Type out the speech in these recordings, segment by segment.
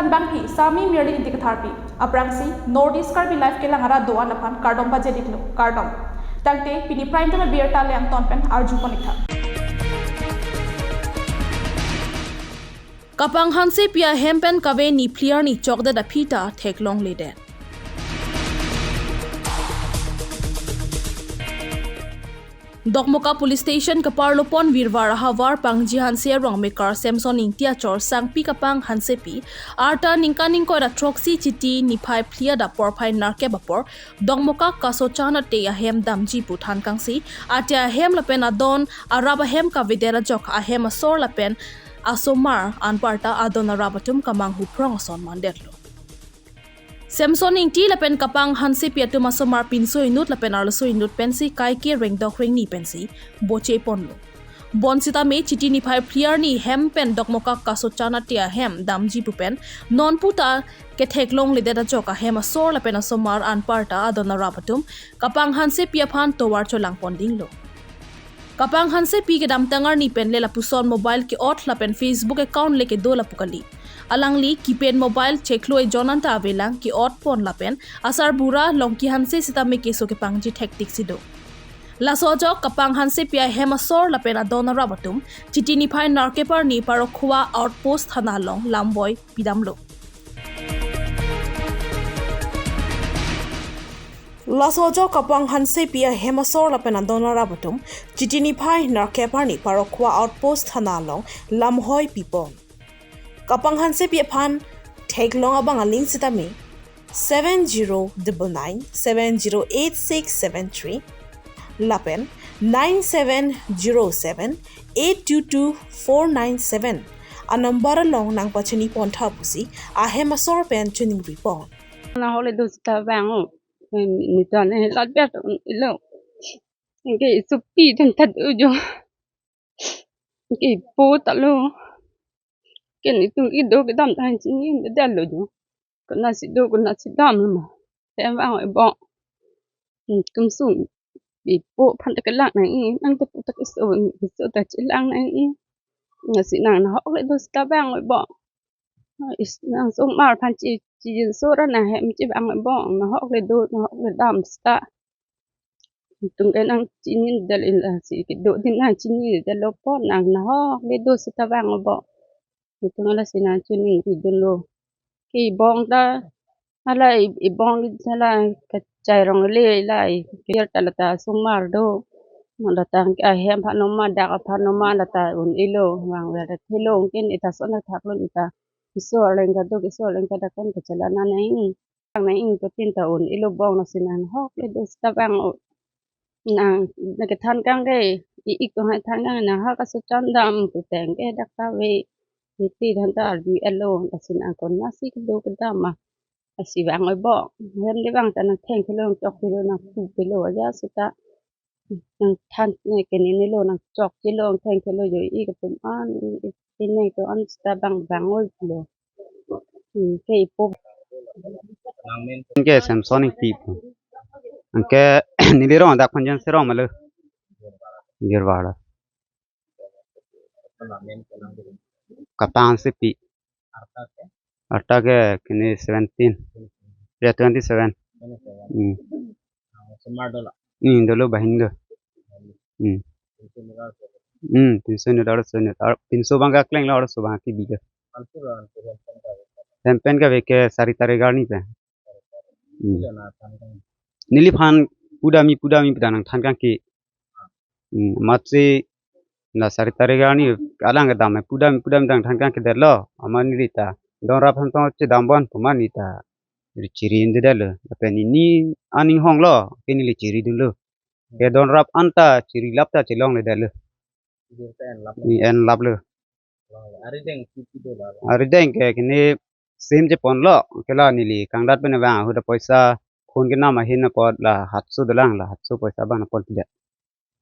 tan bang hi sami merely indik tharpi aprangsi northeast Karbi life ke langara doan lapan kardom baje diklo kardom tangte pini prime time beer ta le ang ton pen arju ponikha kapang hanse pia hempen kave ni clear ni chokda da phita theklong lede Dokmoka Police Station Kaparlopon Virwara Havar Pangji Hanse Rong Mekar Samson Intia Chor Sangpi Kapang Hansepi Arta Ninkaning Ko da Troxy Chiti Nipai Plia da Porpai Narke Bapor Dokmoka Kasochana Te Ahem Damji Puthan Kangsi Atia Ahem Lapen Adon Araba Hem Ka Videra Jok Ahem Asor Lapen Asomar Anparta Adon Arabatum Kamang Huprong Son Mandetlo Samson Inti lapen kapang hanse piatu masomar pinso inut lapen arloso inut pensi kai ke reng dok ring ni pensi boche ponlo bonsita me chiti ni phai clear ni hem pen dokmoka kasochana tia hem damji pupen non puta ke theklong lideda joka hem asor lapen asomar anparta adona rapatum kapang hanse pia phan towar cholang ponding lo kapang hanse pi ke dam tangar ni pen lela puson mobile ke ot lapen Facebook account leke dola pukali alangli keypad mobile checkloi jonanta avelang ki ot pon lapen asar bura longki hanse sitame keso ke pangji tactic sido lasojo kapang hanse pia hemasor lapen adona rabatum chitini phai narkepar ni parokhuwa outpost thana long lamboy pidamlo lasojo kapang hanse pia hemasor lapen adona rabatum chitini phai narkepar ni parokhuwa outpost thana long lamhoi pipon kapang hanse pia phan theklong abang aling sitame 7099708673 lapen 9707822497 a number long nang pachini pon thapusi a hemasor pen tuning report na hole dos ta bango ni tan lat bet lo nge supi tan tat ujo nge po ta lo ken itu ido ke dam tan chini de dal lo jo kana si do kana si dam lo ma em bang e bo tum sum bi po phan ta lang nang i nang ta ta so ta chi lang nang i nga si nang na ho le do sta bang e bo is nang so mar phan chi so ra na hem chi bang e bo na ho le do na ho le dam sta tung en ang chini dal in la si ke do din na chini de lo po nang na ho le do sta bang e bo itu ngala sinan tuning idolo ki bong da ala ibong sala kacai rong le lai kier talata sumar do mandatang ka hem phanoma da ka phanoma lata un ilo wang wa da thilong ken ita sona thaklon ita iso lenga do iso lenga da kan kachala na nai nang ing to tin ta un ilo bong na sinan hok le do sta bang nang na ke than kang ge ik to ha than kang na ha ka so chan dam tu teng ke dak ta we Chiti thanta albi alone asin angkon nasi kedo kedama asi bang oi bo hem de bang tan theng khelo chok khelo na pu pelo aja suta nang than ne ken ne lo nang chok khelo theng khelo yo I ka tum an tin ne to an sta bang bang oi lo ke po ke Samsung people anke niliro da konjan sero malo girwada kapang sepi arta ke kini 17 ya 27 dolo bahindo 300 bangga kleng la so bang ki biga tempen ka veke sari tare garni pe nili phan pudami pidanang than kan ki matse na sari tare garni alang ga dam pudami dang than kan ki derlo amani rita don rap han to che damban pumani ta chiri inde dalo apeni ni aning hong lo kini li chiri dulo ke don rap anta chiri lapta chilong le dalo ni en lablo ari deng ke kini sim je pon lo kela nili kangdat bena bang huda paisa phone ke nama hin ko la 700 dalang la 700 paisa bang pon tidak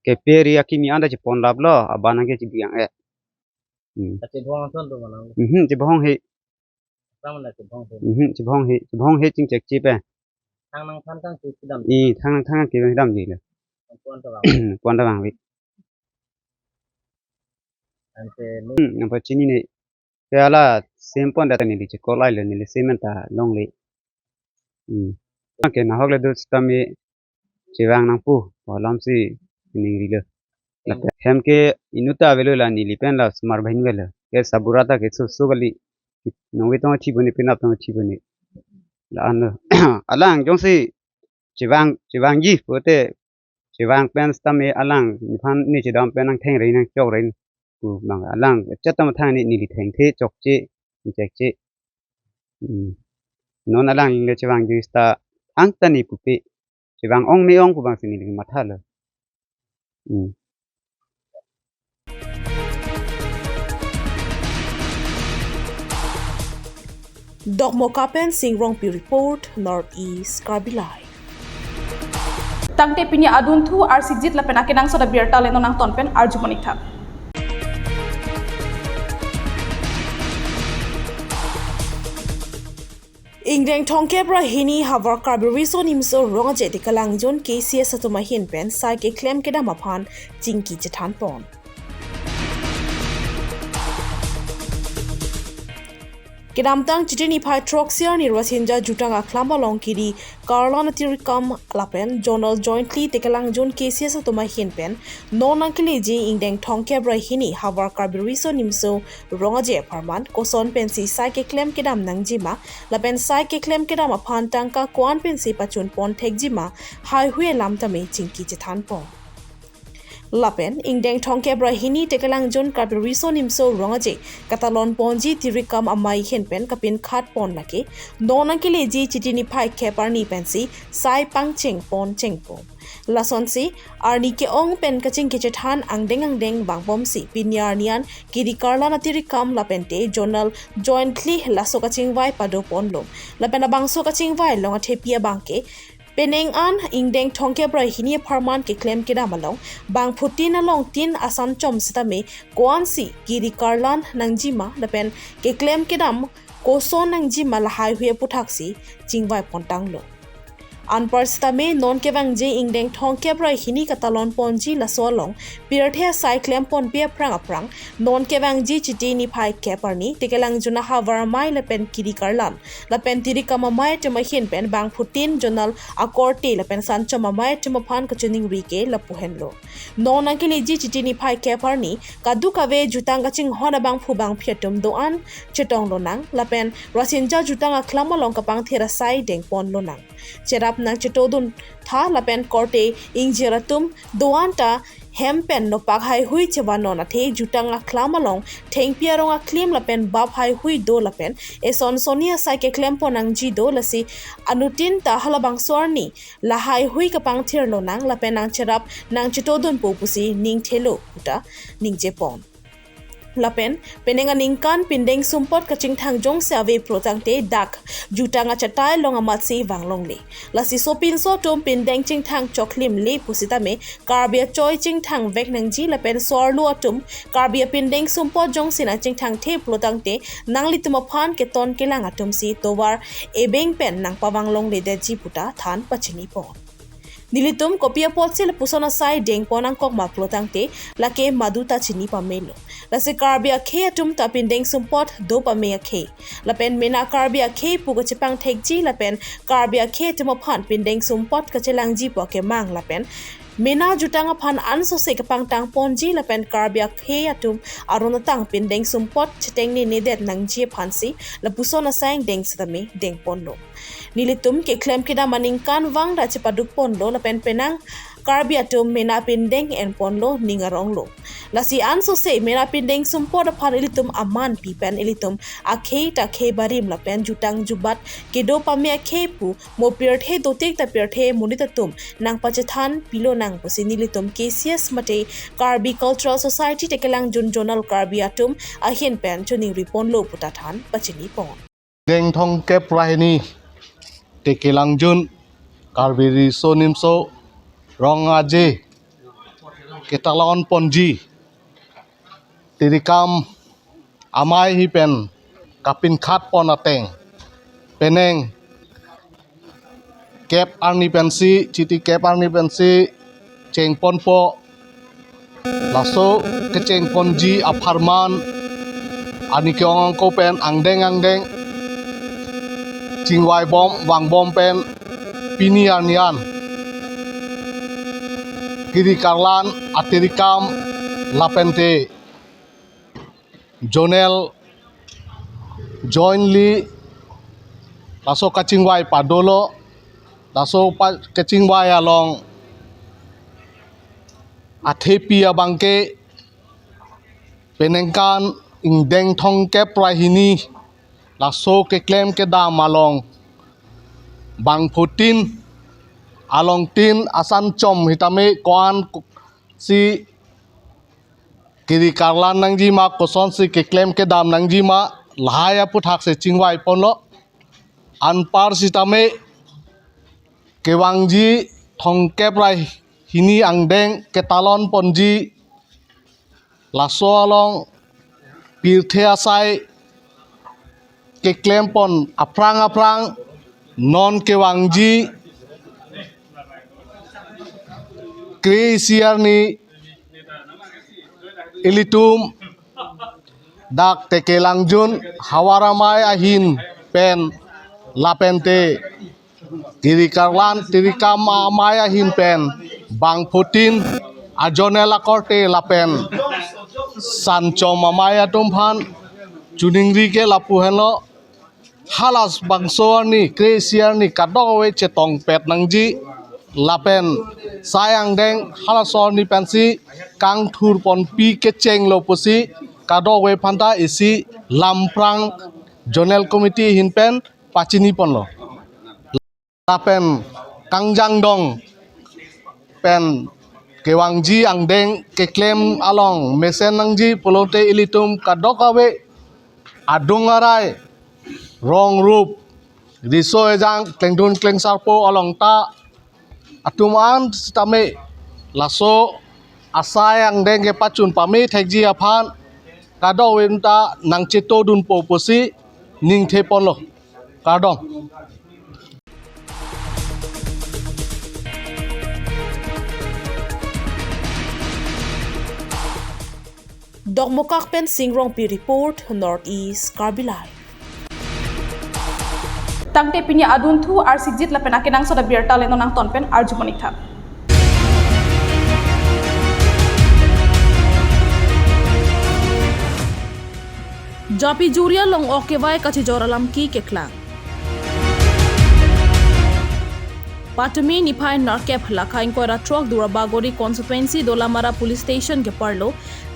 ke peri akimi anda je pon lab lo abana ke jibiang e je bong he je bong he ching chek chi pe thang kang ki dam ji le pon da bang wi nampak chini ni kaya same pon data ni li kolai le ni le same ta long le ke na hok le do stami chiwang nang pu lam si ni ri le la hem ke inuta velo la ni li pen la smar bhain velo ke saburata ke so gali nongwe tong chi buni pin tong chi buni la an alang jong si chiwang ji pote chiwang pen stami alang ni phan ni chi dam pen nang theng ri nang chok ri ku mang alang chatam thang ni li theng the chok che chek che non alang le chiwang ji sta ang tani pupi chiwang ong mi ong ku bang sini li matha le Dokmo Kapen Singrong Pi Report Northeast Karbi Live. Tangte pinya adun thu RCG la pen akinang soda biar taleno nang tonpen arjumanik thak. Ingdeng Thongkebra Hini Havar Karbi Reason Imso Rongaje de Kalangjon KCS Satuma Hin Pen Sai ke claim keda mapan Jingki Jatan Pon. Kedamtang Chiti Pai Troxier ni Rasinja Jutanga Klamba Longkiri Karlana Tirikam Lapen Journal Jointly Tekalangjon KCS Satuma Hin Pen Non-Ankileji Ingdeng Thongkebra Hini Havar Karbi Reason Imso Rongaje Parman Koson Pensi Sai ke claim kedam Nangjima Lapen Sai ke claim kedam Apan Tangka Kwan Pensi Pachun Pon Tegjima Hai Hue Lamtame Jingki Jatan Pon. Lapen Ingdeng Thongkebra Hini Tekalangjon Karbi Reason Imso Rongaje Katalon Ponji Tirikam Amai Henpen Kapin Khat Pon Lake Non-Ankileji Chiti Pai Keparni Pensi Sai Pangcheng Pon Chengpom Lasonsi Arni ke ong pen kaching kecethan angdeng bang bomsi pinyarnian kiri karla na tirikam lapente journal jointly laso kaching vai pado ponlom lapena bangso kaching vai longa thepia bangke Peneng an Ingdeng Thongkebra Hini Parman ke claim keda malong bang phutin along tin asan chom sitame koansi kiri karlan nangjima lapen ke claim kedam koson nangjima lahai hue puthaksi chingwai pontanglo Anparsitame non kevang je Ingdeng Thongkebra Hini Katalon Ponji Lasolong Pirthea Sai Claim Pon Pia Prang non kevang je Chiti Pai Keparni Tekelang Juna Havar Mai Lepen Kiri Karlan Lapen Tirikama Mai Temahin Pen Bang Putin Journal Akorte Lepen Sanchoma Mai Temapan Kachuning Rike Lapuhenlo Non Ankili je Chiti Pai Keparni Kadukave Jutanga Ching Hona Bang Pubang Pietum Doan Chetong Lonang Lapen Rasinja Jutanga Klamalong Kapang Thera Sai Deng Pon Lonang Cherap nang chetodun tha lapen korte ingjeratum doanta hempen no paghai hui chebano na the jutanga klamalong thengpiaronga klim lapen bab hai hui do lapen eson sonia saike klempo nang ji do lasi anutin ta halabang swarni lahai hui kapang thirlo nang lapen nang cherap nang chetodun popusi ning thelo puta ning jepon Lapen penenga ningkan pindeng sumpot kaching thangjong se ave protangte dak jutanga chatai longa matsi wanglongle lasi sopin so tom pindeng ching thang choklim le pusitame karbia choi ching thang vek nangji lapen sorlu atum karbia pindeng sumpot jong sina ching thang the protangte nangli tuma phan ke ton kelang atum si towar ebeng pen nang pawanglong le de ji puta than pachini pon Nilitum kopia potsil pusona sai deng ponang kok maplotangte lake maduta chini pamelo lase karbia khe atum tapin deng sumpot do pamea khe lapen mena karbia khe puga chepang thekji lapen karbia khe timo phan pindeng sumpot kachelangji poke mang lapen Mena jutanga phan anso se kapang tang ponji lapen karbia khe atum arona tang pindeng sumpot cheteng ni nedet nangji phansi lapusona sang deng satame deng ponlo Nilitum ke claim kida maningkan wang da cepaduk ponlo lapen penang karbia tum mena pindeng en ponlo ningaronglo lasi anso se mena pindeng sumpot phan ilitum aman pipen ilitum akhe ta khe barim lapen jutang jubat kedo pamya khe pu mo pirthe dotek ta pirthe munitatum nang pachethan pilo nang pusinilitum KCS mate Karbi Cultural Society tekelang jun journal Karbi atum ahin pen chuning ripon lo putathan pachini pon Deng Thongkebra Hini Tekelang jun Karbi Reason Imso Rongaje Ketalon Ponji Tirikam Amai Hipen Kapin Khat Ponateng Peneng Kep Arni Pensi Chiti Kep Arni Pensi Cheng Ponpo Laso Kecheng Ponji Aparman ani kyong ko pen angdeng chingwai bom wang bom pen pini anian kiri karlan atirikam lapente jonel jointly laso kachingwai padolo laso kachingwai along athepi abangke penengkan ingdeng thong ke prahini laso ke claim ke dam along bang putin along tin asan chom hitame koan si kiri karlan nangji ma koson si ke claim ke dam nangji ma lahaya puthak se chingwai ponlo anpar sitame kewangji thongke prai hini angdeng ke talon ponji laso along pirthe asai ke claim pon aprang non kewangji kresiar ni ilitum dak tekelangjun hawaramai ahin pen lapente kiri karlan tirikam amai ahin pen bang putin ajonela korte lapen sanchom amai atum phan chuningri ke lapu helo halas bangso ni kresiar ni kadowe chetong pet nangji lapen sayang deng halasor ni pensi kang thur pon pi ke cheng lo pusi kadowe phanta isi lamprang jonel committee hin pen pachini pon lo lapen kangjang dong pen kewangji angdeng ke claim along mesen nangji polote ilitum kadokawe adungarai rong rup riso ejang klengdun klengsarpo along ta atuman stame laso asai angdeng ke pachun pami thekji aphan kadowen ta nangcheto dun po posi ningthe ponlo kadong Dogmokak pen singrong pi report Northeast Karbi Live. Tangte pinya adun thu ar sigjit la pen akinang soda birta leno nang ton pen arjumanik tha. Japi juria long okewai kachi joralam ki keklang. Patumi nipai narkep lakain ko ratrok durabagori constituency dolamara police station ke parlo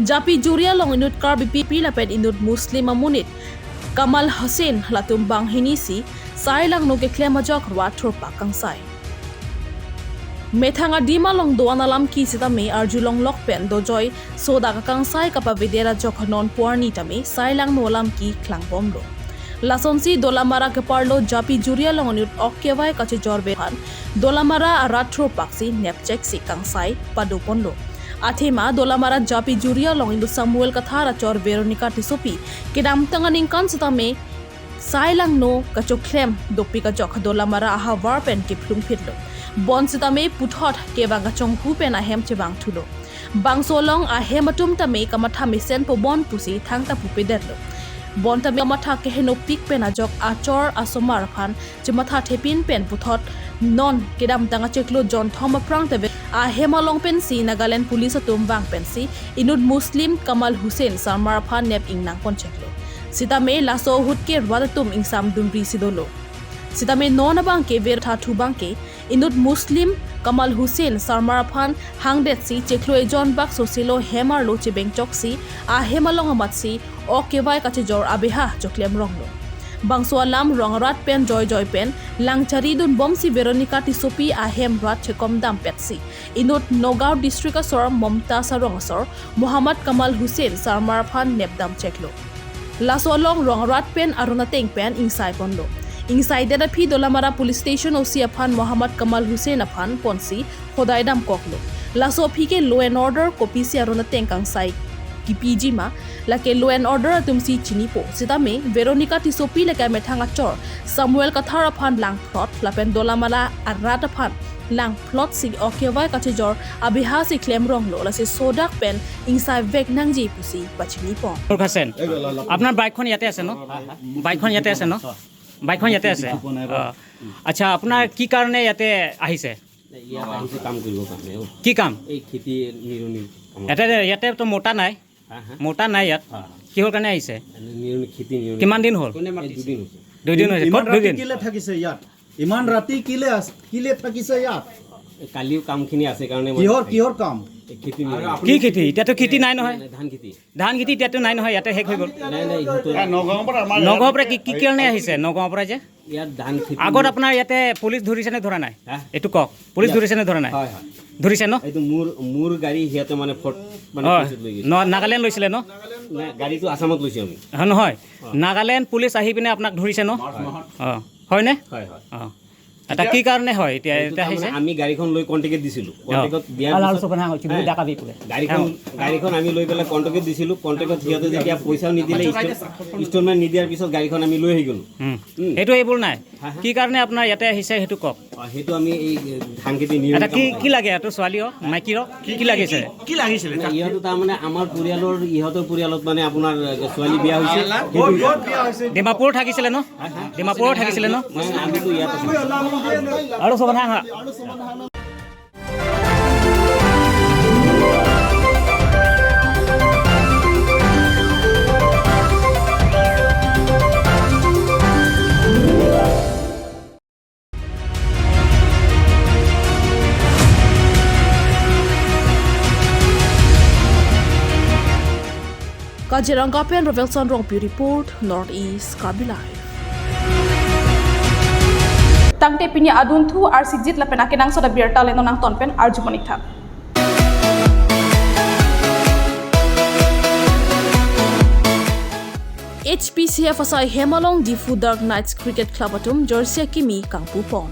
japi juria long inut Karbi pipi lapet inut muslim amunit Kamal Hussein latumbang hinisi sai lang no ke klema jok ratrok pakang sai methanga dima long doanalam ki sitame arjulong lokpen dojoy soda kakang sai kapa videra jok non puarni tame sai lang nolam ki klang bomlo Lasonsi dolamara ke parlo japi juria longonut okkewai kache jorbe han dolamara ratro paksi nepchek si kangsai paduponlo athema dolamara japi juria longindu samuel kathara chor veronica tisopi kidam tanganing kan sitame sailang no kachokhlem dopi ka jok dolamara aha warpen ke phlung phitlo bon sitame puthot ke banga chonghu pen ahem chebang thulo bangsolong ahematum tame kamatha misen po bon pusi thangta pupederlo bonta mi matha ke heno pik pen ajok achor asomar phan chimatha thepin pen puthot non kedam tanga cheklo jon thoma prang tebe a hemalong pen si nagaland police atum bang pen si inud muslim Kamal Hussein sarmar phan nep ingnang pon cheklo sitame laso hutke rwadatum ingsam dumri sidolo sitame nona bang ke ver tha thu bang ke inut muslim Kamal Hussein sarmar phan hangdet si cheklo ejon bak sosilo hemar lo chebeng choksi a hemalong amatsi okewai kache jor abeha choklem ronglo bangso alam rongrat pen joy pen langchari dun bomsi veronica tisopi a hem rat chekom dam petsi inut nogao district asor momta sarong Muhammad Kamal Hussein sarmar phan nepdam cheklo laso long rongrat pen arunateng pen insai ponlo insai deda phi dolamara police station osi aphan Muhammad Kamal Hussein aphan ponsi khodaidam koklo laso phi ke law and order kopi si arunateng kangsai ki PG ma lake law and order tumsi chini po sitame veronica tisopi lake methanga chor samuel kathara phan lang plot lapen dolamala arata phan lang plot si okyawai kachijor abiha si claim rong lo la si sodak pen insai vek nang ji pusi bachini pon Hasen আপনার বাইকখন ইয়াতে আছে ন বাইকখন ইয়াতে আছে ন বাইকখন ইয়াতে আছে আচ্ছা আপোনাৰ কি কাৰণে ইয়াতে আহিছে ইয়াত আহিছে কাম কৰিবৰ কাৰণে কি কাম এই খেতি নিৰণি ইয়াতে তো মোটা নাই মোটা নাই ইয়াত কিহৰ কাৰণে আহিছে নিৰণি খেতি নিৰণি কিমান দিন হ'ল দুদিন হৈছে 2 দিন হৈছে ক'ত 2 দিন কিলে থাকিছে ইয়াত ইমান ৰাতি কিলে থাকিছে ইয়াত কালিও কামখিনি আছে কাৰণে কিহৰ কাম খেতি কি খেতি এতিয়াতো খেতি নাই নহয় ধান খেতি এতিয়াতো নাই নহয় ইয়াতে শেষ হৈ গ'ল নাই নগাঁৱৰ পৰা কি কাৰণে আহিছে নগাঁৱৰ পৰা যে ইয়াত ধান খেতি আগত আপোনাৰ ইয়াতে পুলিচ ধৰিছে নে ধৰা নাই এইটো কওক পুলিচ ধৰিছে নে ধৰা নাই হয় ধৰিছে ন এইটো মোৰ গাড়ী সিহঁতে মানে নাগালেণ্ড লৈছিলে ন গাড়ীটো আসামত লৈছোঁ আমি নহয় নাগালেণ্ড পুলিচ আহি পিনে আপোনাক ধৰিছে ন অঁ হয়নে হয় অঁ এটা কি কাৰণে হয় এতিয়া আহিছে আমি গাড়ীখন লৈ কণ্টেক্ট দিছিলোঁ কণ্টেক্টত দিয়াৰ গাড়ীখন আমি লৈ পেলাই কণ্টেক্টত দিছিলোঁ কণ্টেক্টত সিহঁতে যেতিয়া পইচাও নিদিলে ইনষ্টলমেণ্ট নিদিয়াৰ পিছত গাড়ীখন আমি লৈ আহি গ'লোঁ সেইটো এইবোৰ নাই কি কাৰণে আপোনাৰ ইয়াতে আহিছে সেইটো কওক সেইটো আমি এই ধান খেতি এটা কি লাগে এইটো ছোৱালী মাইকীৰ কি লাগিছিলে ইহঁতো তাৰমানে আমাৰ পৰিয়ালৰ ইহঁতৰ পৰিয়ালত মানে আপোনাৰ ছোৱালী বিয়া হৈছে ডিমাপুৰ থাকিছিলে ন ডিমাপুৰত থাকিছিলে ন আমিতো ইয়াত আছোঁ আৰু চব হা Kaziranga pen Ravelson Rongpi report Northeast Karbi Live. Tangte pinya adun thu ar sijit la pena kenang soda biar taleno nang tonpen arjumanik thak. HPCF asai Hemalong Difu Dark Knights Cricket Club atum Jersey Kimi Kangpu Pon.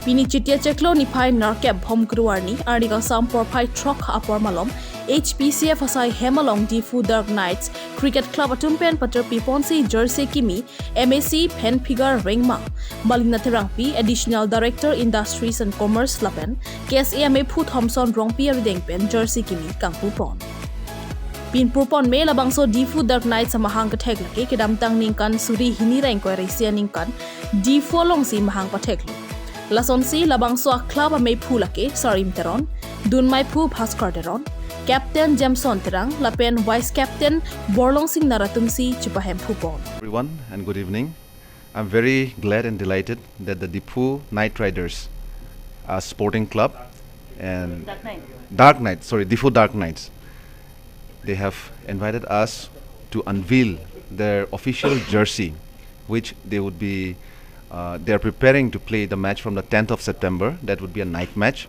Pini Chitia Cheklo ni pai narkep bom kruarni arniga sampor pai trok apor malom HPCF asai Hemalong Difu Dark Knights Cricket Club atum pen pater piponsi Jersey Kimi MAC pen figure ringma Malina Terangpi Additional Director Industries and Commerce Lapen KSAMA Phu Thompson Rongpi Rideng pen Jersey Kimi Kangpu Pon. Pin purpon me labangso Difu Dark Knights sa mahang kathek laki kidam tang ningkan suri hinirang ko resia ningkan Difu long si mahang patheklo. Lasonsi labangso club may pulake sarim teron dun may pu bhaskar teron Captain Jameson terang lapen Vice Captain Borlong Singh Naratungsi chupahem phupon. Everyone and good evening. I'm very glad and delighted that the Difu Night Riders Sporting Club and Difu Dark Knights, they have invited us to unveil their official jersey, which they would be they are preparing to play the match from the 10th of September. That would be a night match,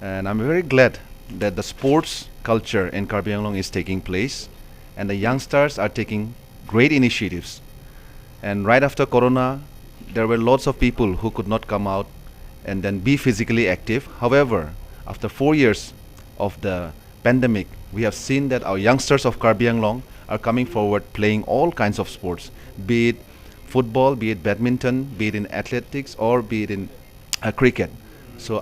and I'm very glad that the sports culture in Karbi Anglong is taking place, and the youngsters are taking great initiatives. And right after Corona, there were lots of people who could not come out and then be physically active. However, after 4 years of the pandemic, we have seen that our youngsters of Karbi Anglong are coming forward playing all kinds of sports, be it football, be it badminton, be it in athletics, or be it in cricket. So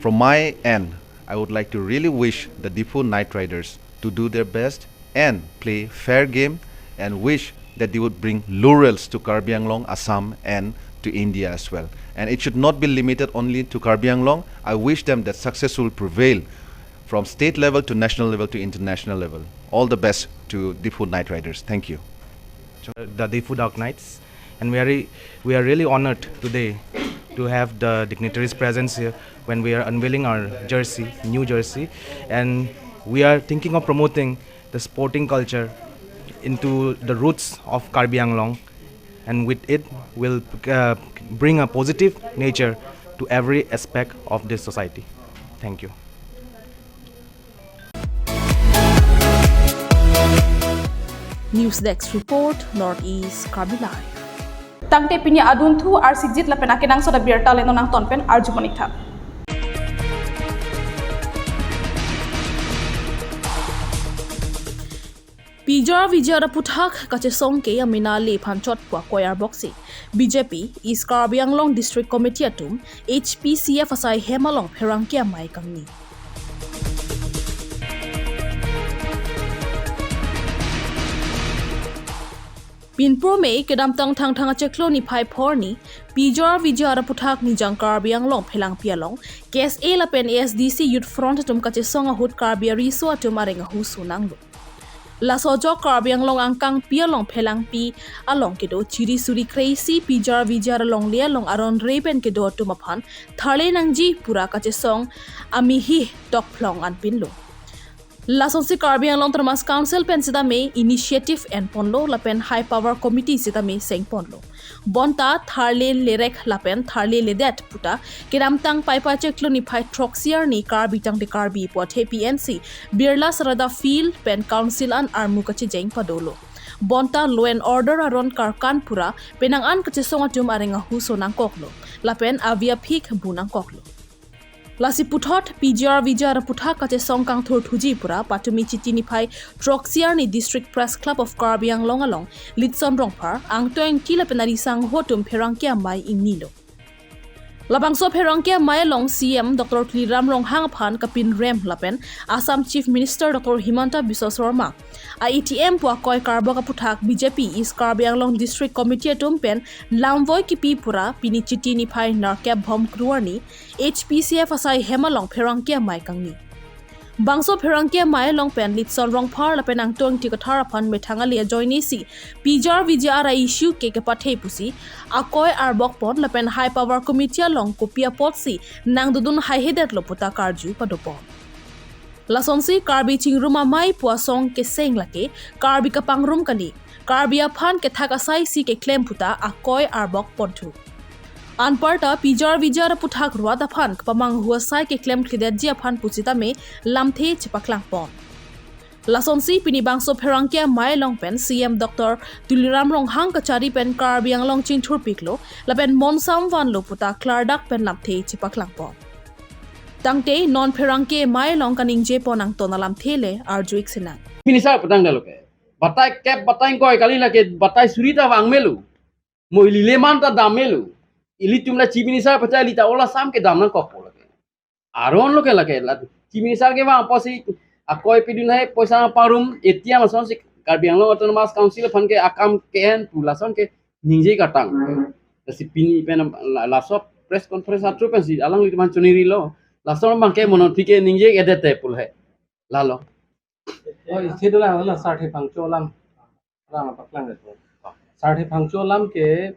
from my end, I would like to really wish the Difu Night Riders to do their best and play fair game, and wish that they would bring laurels to Karbi Anglong, Assam, and to India as well. And it should not be limited only to Karbi Anglong. I wish them that success will prevail from state level to national level to international level. All the best to Difu Night Riders. Thank you. The Difu Dark Knights, and we are really honored today to have the dignitaries presence here when we are unveiling our jersey, new jersey, and we are thinking of promoting the sporting culture into the roots of Karbi Anglong, and with it will bring a positive nature to every aspect of this society. Thank you. News Desk report Northeast Karbi Live. Tangte pinya adun thu ar sijit la pena kenang soda biar taleno nang tonpen arjumanik thak. Pijar Vijara Puthak Kachesong ke Amina Le Panchot Pwa Koyar Boxi. BJP is Karbi Anglong District Committee Atum HPCF Asai Hemalong Perangkia Mai Kangni. Pinpro May kedam tang cheklo ni pai porni Pijar Vijara Puthak ni jang Karbi Anglong Pelang Pialong Kes A Lapen ASDC Youth Front Atum Kachesong Ahut Karbi Riso Atum Arenga Husu Nanglo. La sojo Karbi Anglong angkang pialong pelang pi along kedo chiri suri crazy Pijar Vijara long lia long aron reben kedo tumapan thale nangji pura Kachesong amihi tok plong an pinlo. La sonsi Karbi Anglong Termas Council pen sita me initiative and ponlo lapen high power committee sita me seng ponlo. Bonta tharle lerek lapen tharle ledet puta kedam tang paipa cheklo ni phai troxier ni Karbi tang de Karbi pothe PNC Birla Sarada Field pen council an armu kachi jeng padolo. Bonta law and order aron karkan pura penang an kachi songa tum arenga huso nang koklo lapen avia phik bunang koklo. Lasi puthot Pijar Vijara Puthak kache songkang thur thuji pura patumi Chiti ni phai Troxier ni District Press Club of Karbi Anglong along Litson Rongphar ang toeng kila penari sang hotum Perangkia Mai inilo. Labangso Perangkia Mai long CM Dr. Kliram Rong Hangaphan kapin rem lapen Assam Chief Minister Dr. Himanta Biswa Sarma IETM pua koi Karbo ka Puthak BJP is Karbi Anglong District Committee atum pen lamvoi kipi pura pini Chiti ni phai narkep bhom kruani HPCF asai Hemalong Perangkia Mai kangni. Bangso Perangkia Mai long pen Litson Rongphar lapen ang toeng tikathar aphan methangalia joini si Pijar Vijara issue ke pathei pusi akoi arbok pon lapen high power committee long kopia potsi nang dudun high headed loputa karju padopon. Lasonsi Karbi chingruma mai puasong ke seng lake Karbi kapangrum kani Karbi aphan ke thakasai si ke claim puta akoi arbok pontu. Anparta Pijar Vijara Puthak ruat aphan kapamang huasai ke claim klidet ji aphan puchita me lamthe chipaklang pon. Lasonsi pini bangso Perangkia Mai long pen CM Dr. Tuliram Rong Hang kachari pen Karbi Anglong chinthur piklo lapen monsam van lo puta klardak pen lamthe chipaklang pon. Tangte non Perangkia Mai long kaning je ponang tonalam thele arjuik sinang. Minisa petang daloke. Batai kep batai koi kali lake batai surita wang melu. Mo ilileman ta dam melu. Ili tumla chief minister pachai lita ola sam ke dam nang kopo lake. Aron loke lake chief minister ke wang posi akoi pidun hai poisa parum etia mason si Karbi Anglong Autonomous Council fan ke akam ken pulason ke ninje katang. Si pini pen lasop press conference atro pen si alang liti man chuniri lo. Lason bangke monotike ninje edete pul hai. Lalo. Oh, isedola wala sarthi pangcholam rama paklang reto. Sarthi pangcholam ke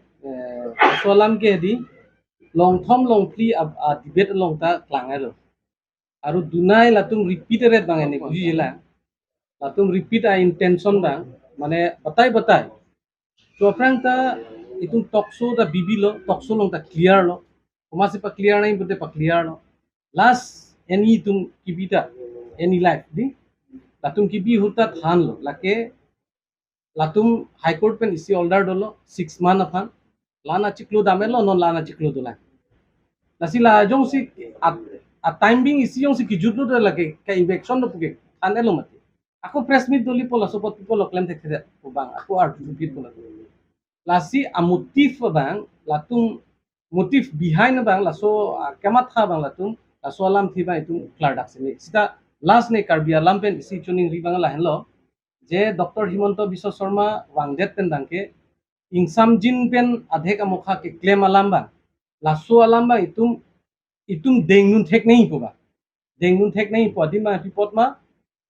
solam ke di long thom long pli a debate long ta klangelo. Aru dunai latung repeated bang ene bujila. Latung repeat a intention bang mane batai. So aprang ta itung tokso da bibilo tokso long ta clear lo. Kumasi pa clear nahi bote pa clear lo. Last any tung kibita any life di latung kibi huta than lo lake latung high court pen isi order dolo 6 month aphan lana chiklo damelo non lana chiklo dola nasila jong si a time being isi jong si kijutlo do lake ka eviction do puke anelo mate ako press meet doli pola support people lo claim tekte ko bang ako ar repeat pola lasi a motif bang latung motif behind bang laso kemat kha bang latung laso alam thiba itu clear dak se sita last ne Karbi alam pen isi chuning ribang la henlo je Dr. Himanta Biswa Sarma wangdet pen dangke ingsam jin pen adhe ka mokha ke claim alam bang laso alam bang itum dengnun thek nahi poba dengnun thek nahi podi ma pipot ma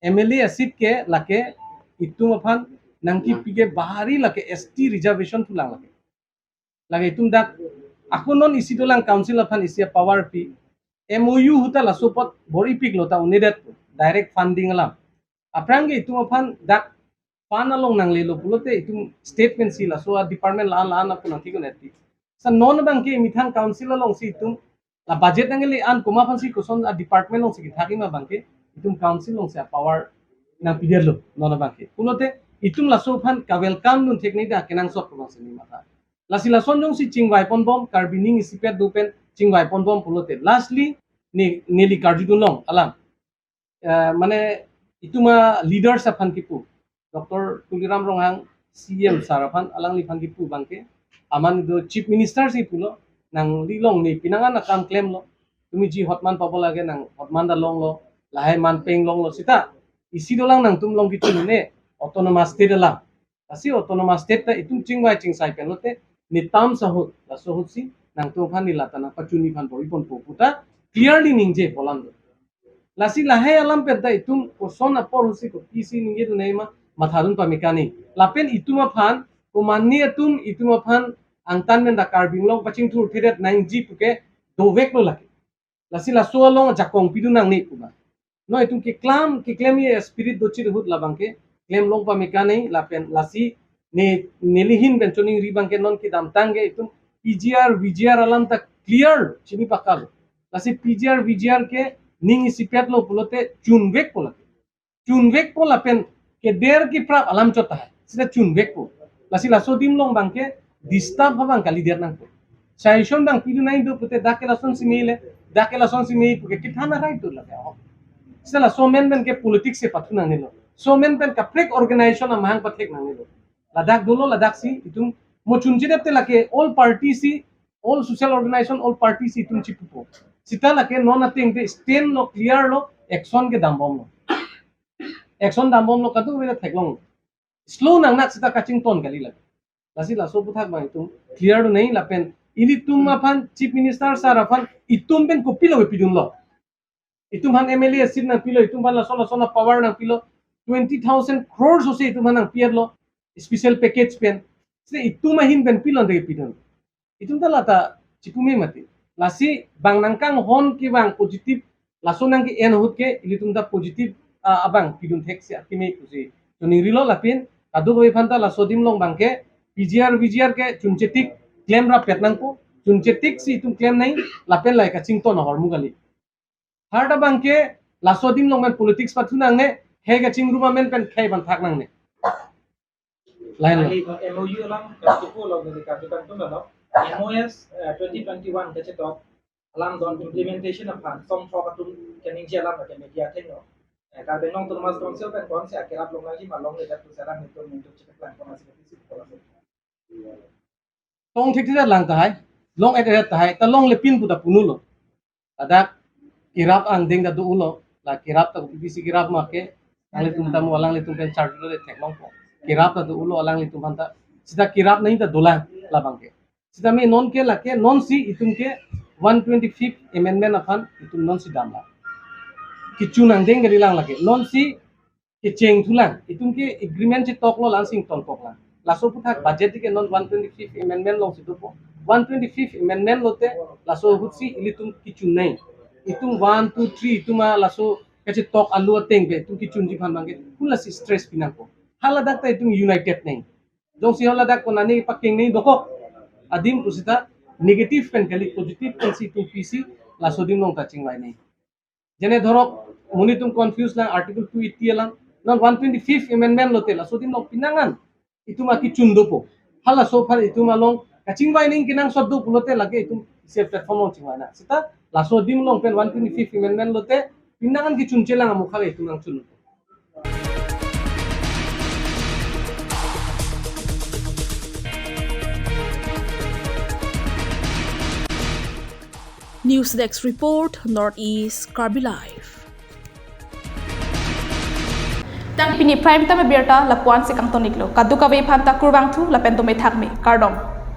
MLA asit ke lake itum aphan nangki pige bahari lake ST reservation tulang lake itum dak ako non isi dolang council aphan isi power pi MOU huta la support bori pik lota unidet direct funding alam aprange itum aphan dak pan along nang lelo pulote itum statement sila so department la na punang ki goneti sa non bang ke mithan council along si itum la budget nangeli an kuma phan si kuson a department long si thaki ma bang ke itum council long sa power na pidelo non bang ke pulote itum la so phan ka welcome nun thekni da kenang sok kuma sini mata la sila sonjong si chingwai pon bom karbining isipet dupen chingwai pon bom pulote lastly neli karjudun long alam mane ituma leaders aphan kipu Dr. Tuliram Ronghang CM Saraphan alang liphan ki pu bangke aman do chief minister si pulo nang lilong ni pinangan na kam claim lo tumi ji hotman papo lage nang hotman da long lo lahai man peng long lo sita isi do lang nang tum long ki chune autonomous state lang kasi autonomous state ta itum chingwai chingsai pen lote ni tam sahut la sahut si nang tum phan ni latana pachuni phan bori pon puta clearly ningje polando lasi lahai alam pedda itum person apor usi ko kisi ningje do neima matharun pamikani lapen ituma phan kumani atum ituma phan angtan men da Karbi long paching thur thiret 9G puke dovek lo laki lasi la so long jakong pidu nang ni kuba no itum ki claim ye spirit do chir hut labangke claim long pamikani lapen lasi ne nelihin ben choning ribangke non ki dam tange itum PGR VGR alam ta clear chini pakal lasi PGR VGR ke ning isipiat lo pulote chunvek po lapen ke der ki prap alam chota hai sida chunvek po lasi laso dim long bangke disturb habang kali der nang po saison bang pidu nai do pute dakela son simile puke kitana right to lage sida laso men ke politics se patuna nilo so men ka prek organization a mahang patlek nang nilo ladak dolo ladak si itum mo chunjide te lake all parties si all social organization all parties si itum chipupo sita lake non ating de stand lo clear lo action ke dambom lo action dambom lo kadu weda theklong slow nang nak sita kaching ton kali lag lasi la so puthak bang itum clear do nei lapen ili tum aphan chief minister sar aphan itum ben kopilo pidun lo itum han MLA sit na pilo itum ban la sona power na pilo 20,000 crores ose itum han pier lo special package pen se itum hin ben pilo de pidun itum ta lata chipume mati lasi bang nangkang hon ki bang positif laso nang ki en hut ke ili tum da positif abang pidun thek se akime kusi to ni rilo lapin adu boi phanta laso dim long bang ke PGR VGR ke chunchetik claim ra petnang ko chunchetik si tum claim nai lapen lai ka chingto na hormu gali third abang ke laso dim long man politics pathunang ne he ga chingru men pen khai ban thak nang ne lain MOU lang ko lo ni ka kan to na MOS 2021 ke chetok alam don implementation of plan som for patum kening jalan ke media theno ka benong to mas council pen kon se akira long lagi malong le tu sarang itu untuk check plan kon masih sip ko tong thik thik lang ta hai long et ta hai ta long le pin puta punulo adak kirap ang ding da du ulo la kirap ta PPC kirap ma ke ang le tum ta mo lang le tum pen charge le thek long ko kirap ta du ulo alang le tum ta sida kirap nahi ta dolang la bang ke sida me non ke la ke non si itum ke 125th amendment aphan itum non si damla kichu nang deng gari lang lage non si ke cheng thulang itum ke agreement che tok lo lansing ton tok lang laso puthak budget ke non 125th amendment long sidu po 125th amendment lote laso hutsi ilitum kichu nai itum 1 2 3 ituma laso kache tok alu ateng be tum kichu ji phan bange kula si stress pinang ko haladak ta itum united nai jong si haladak ko nani paking nei dokok adim kusita negative pen kali positive pen si tum PC laso dim long touching wai nei jene dhorok muni tum confuse lang article 280 lang non 125th amendment lote laso dim long pinangan ituma kichun dopo hala so far ituma long kaching bai ning kinang soddo pulote lage itum se platform long chingwa na sita laso dim long pen 125th amendment lote pinangan kichun chelang amukha ge itum lang chun Newsdesk report Northeast Karbi Live. Tang pini prime time berta lapuan se kang toniklo kadu ka ve phanta kurwang thu lapen to me thak me kardom